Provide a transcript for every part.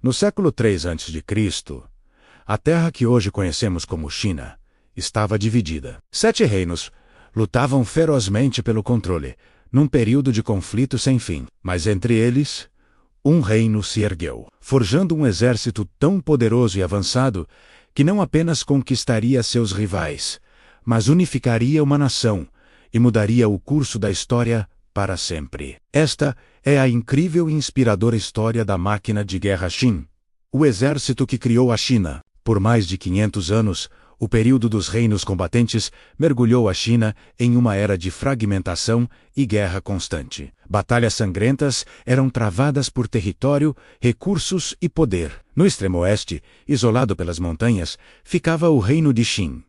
No século III a.C., a terra que hoje conhecemos como China estava dividida. 7 reinos lutavam ferozmente pelo controle, num período de conflito sem fim. Mas entre eles, um reino se ergueu, forjando um exército tão poderoso e avançado que não apenas conquistaria seus rivais, mas unificaria uma nação e mudaria o curso da história para sempre. Esta é a incrível e inspiradora história da máquina de guerra Qin, o exército que criou a China. Por mais de 500 anos, o período dos reinos combatentes mergulhou a China em uma era de fragmentação e guerra constante. Batalhas sangrentas eram travadas por território, recursos e poder. No extremo oeste, isolado pelas montanhas, ficava o reino de Qin.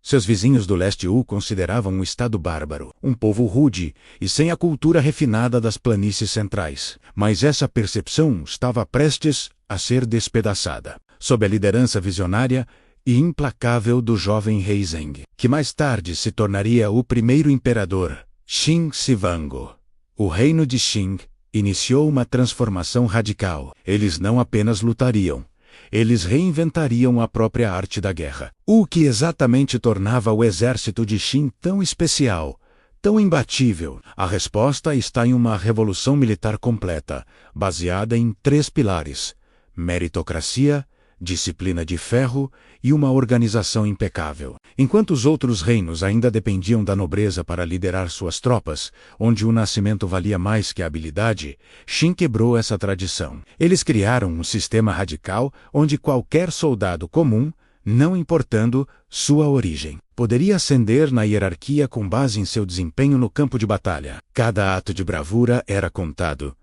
Seus vizinhos do leste o consideravam um estado bárbaro, um povo rude e sem a cultura refinada das planícies centrais. Mas essa percepção estava prestes a ser despedaçada, sob a liderança visionária e implacável do jovem rei Zheng, que mais tarde se tornaria o primeiro imperador, Qin Shi Huang. O reino de Qin iniciou uma transformação radical. Eles não apenas lutariam, eles reinventariam a própria arte da guerra. O que exatamente tornava o exército de Qin tão especial, tão imbatível? A resposta está em uma revolução militar completa, baseada em 3 pilares: meritocracia, disciplina de ferro e uma organização impecável. Enquanto os outros reinos ainda dependiam da nobreza para liderar suas tropas, onde o nascimento valia mais que a habilidade, Qin quebrou essa tradição. Eles criaram um sistema radical onde qualquer soldado comum, não importando sua origem, poderia ascender na hierarquia com base em seu desempenho no campo de batalha. Cada ato de bravura era contado.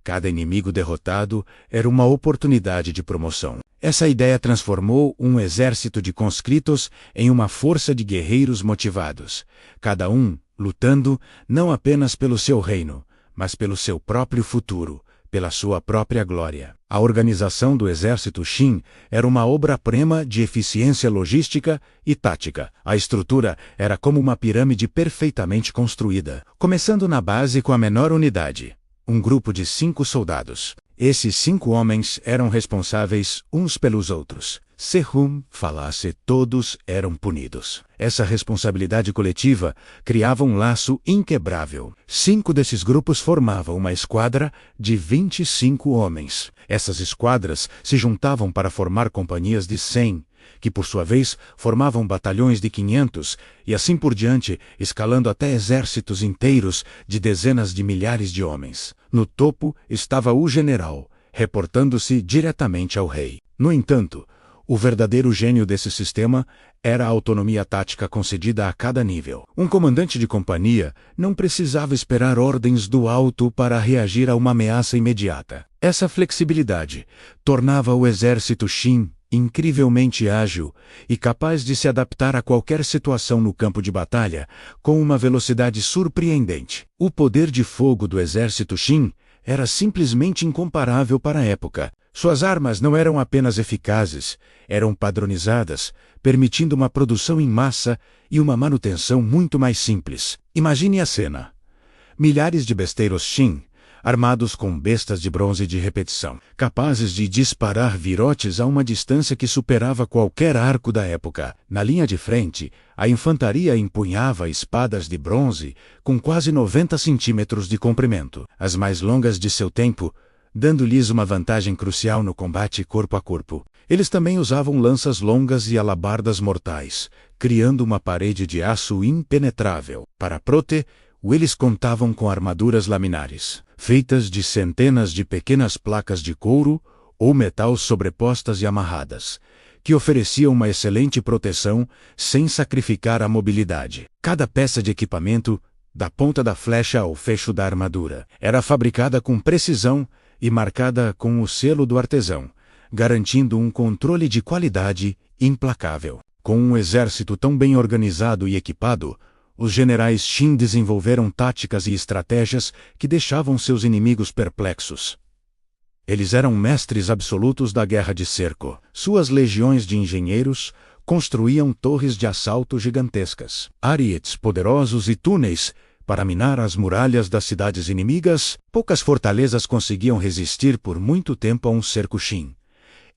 Cada inimigo derrotado era uma oportunidade de promoção. Essa ideia transformou um exército de conscritos em uma força de guerreiros motivados, cada um lutando não apenas pelo seu reino, mas pelo seu próprio futuro, pela sua própria glória. A organização do exército Qin era uma obra-prima de eficiência logística e tática. A estrutura era como uma pirâmide perfeitamente construída, começando na base com a menor unidade, um grupo de 5 soldados. Esses 5 homens eram responsáveis uns pelos outros. Se um falasse, todos eram punidos. Essa responsabilidade coletiva criava um laço inquebrável. 5 desses grupos formavam uma esquadra de 25 homens. Essas esquadras se juntavam para formar companhias de 100, que por sua vez formavam batalhões de 500, e assim por diante, escalando até exércitos inteiros de dezenas de milhares de homens. No topo estava o general, reportando-se diretamente ao rei. No entanto, o verdadeiro gênio desse sistema era a autonomia tática concedida a cada nível. Um comandante de companhia não precisava esperar ordens do alto para reagir a uma ameaça imediata. Essa flexibilidade tornava o exército Qin incrivelmente ágil e capaz de se adaptar a qualquer situação no campo de batalha com uma velocidade surpreendente. O poder de fogo do exército Qin era simplesmente incomparável para a época. Suas armas não eram apenas eficazes, eram padronizadas, permitindo uma produção em massa e uma manutenção muito mais simples. Imagine a cena. Milhares de besteiros Qin, armados com bestas de bronze de repetição, capazes de disparar virotes a uma distância que superava qualquer arco da época. Na linha de frente, a infantaria empunhava espadas de bronze com quase 90 centímetros de comprimento, as mais longas de seu tempo, dando-lhes uma vantagem crucial no combate corpo a corpo. Eles também usavam lanças longas e alabardas mortais, criando uma parede de aço impenetrável. Para proteger, eles contavam com armaduras laminares, feitas de centenas de pequenas placas de couro ou metal sobrepostas e amarradas, que ofereciam uma excelente proteção sem sacrificar a mobilidade. Cada peça de equipamento, da ponta da flecha ao fecho da armadura, era fabricada com precisão e marcada com o selo do artesão, garantindo um controle de qualidade implacável. Com um exército tão bem organizado e equipado, os generais Qin desenvolveram táticas e estratégias que deixavam seus inimigos perplexos. Eles eram mestres absolutos da guerra de cerco. Suas legiões de engenheiros construíam torres de assalto gigantescas, arietes poderosos e túneis Para minar as muralhas das cidades inimigas, poucas fortalezas conseguiam resistir por muito tempo a um cerco Shin.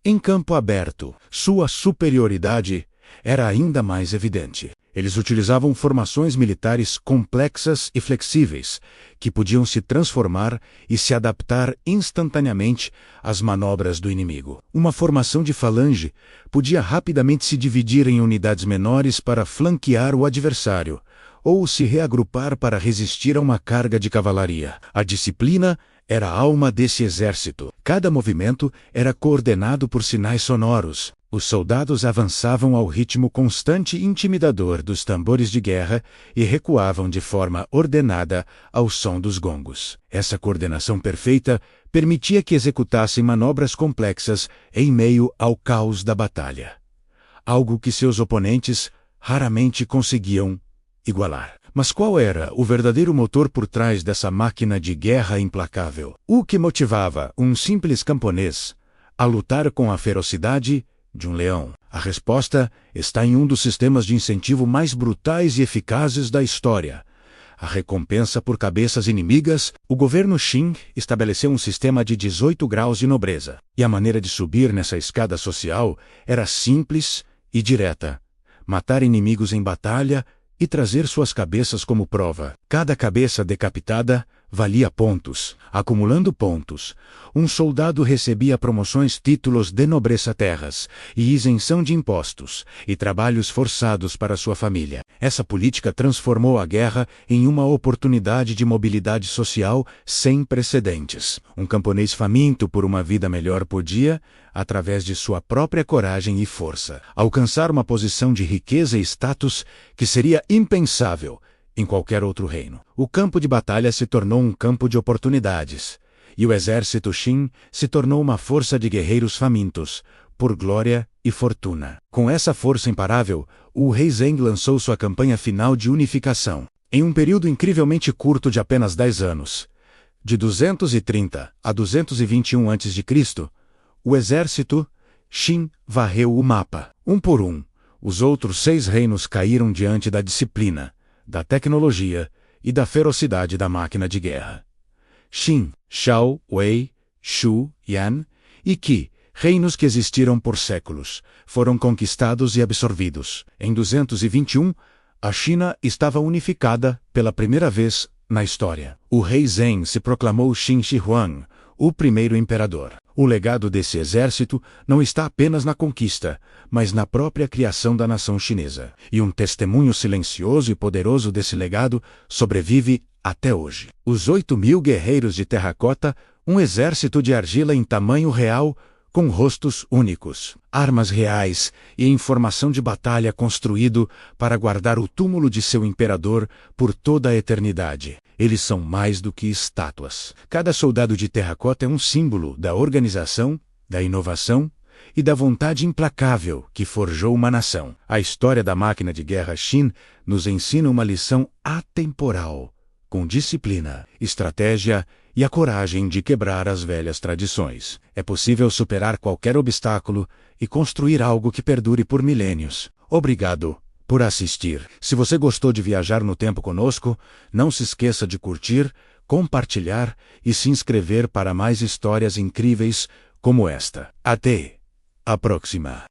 Em campo aberto, sua superioridade era ainda mais evidente. Eles utilizavam formações militares complexas e flexíveis, que podiam se transformar e se adaptar instantaneamente às manobras do inimigo. Uma formação de falange podia rapidamente se dividir em unidades menores para flanquear o adversário, ou se reagrupar para resistir a uma carga de cavalaria. A disciplina era a alma desse exército. Cada movimento era coordenado por sinais sonoros. Os soldados avançavam ao ritmo constante e intimidador dos tambores de guerra e recuavam de forma ordenada ao som dos gongos. Essa coordenação perfeita permitia que executassem manobras complexas em meio ao caos da batalha, algo que seus oponentes raramente conseguiam igualar. Mas qual era o verdadeiro motor por trás dessa máquina de guerra implacável? O que motivava um simples camponês a lutar com a ferocidade de um leão? A resposta está em um dos sistemas de incentivo mais brutais e eficazes da história: a recompensa por cabeças inimigas. O governo Qin estabeleceu um sistema de 18 graus de nobreza, e a maneira de subir nessa escada social era simples e direta: matar inimigos em batalha e trazer suas cabeças como prova. Cada cabeça decapitada valia pontos. Acumulando pontos, um soldado recebia promoções, títulos de nobreza, terras e isenção de impostos, e trabalhos forçados para sua família. Essa política transformou a guerra em uma oportunidade de mobilidade social sem precedentes. Um camponês faminto por uma vida melhor podia, através de sua própria coragem e força, alcançar uma posição de riqueza e status que seria impensável em qualquer outro reino. O campo de batalha se tornou um campo de oportunidades, e o exército Qin se tornou uma força de guerreiros famintos por glória e fortuna. Com essa força imparável, o rei Zheng lançou sua campanha final de unificação. Em um período incrivelmente curto de apenas 10 anos, de 230 a 221 a.C., o exército Qin varreu o mapa. Um por um, os outros 6 reinos caíram diante da disciplina, da tecnologia e da ferocidade da máquina de guerra. Qin, Shao, Wei, Shu, Yan e Qi, reinos que existiram por séculos, foram conquistados e absorvidos. Em 221, a China estava unificada pela primeira vez na história. O rei Zheng se proclamou Qin Shi Huang, o primeiro imperador. O legado desse exército não está apenas na conquista, mas na própria criação da nação chinesa. E um testemunho silencioso e poderoso desse legado sobrevive até hoje. Os 8.000 guerreiros de terracota, um exército de argila em tamanho real, com rostos únicos, armas reais e informação de batalha construído para guardar o túmulo de seu imperador por toda a eternidade. Eles são mais do que estátuas. Cada soldado de terracota é um símbolo da organização, da inovação e da vontade implacável que forjou uma nação. A história da máquina de guerra Qin nos ensina uma lição atemporal, com disciplina, estratégia e a coragem de quebrar as velhas tradições. É possível superar qualquer obstáculo e construir algo que perdure por milênios. Obrigado por assistir. Se você gostou de viajar no tempo conosco, não se esqueça de curtir, compartilhar e se inscrever para mais histórias incríveis como esta. Até a próxima!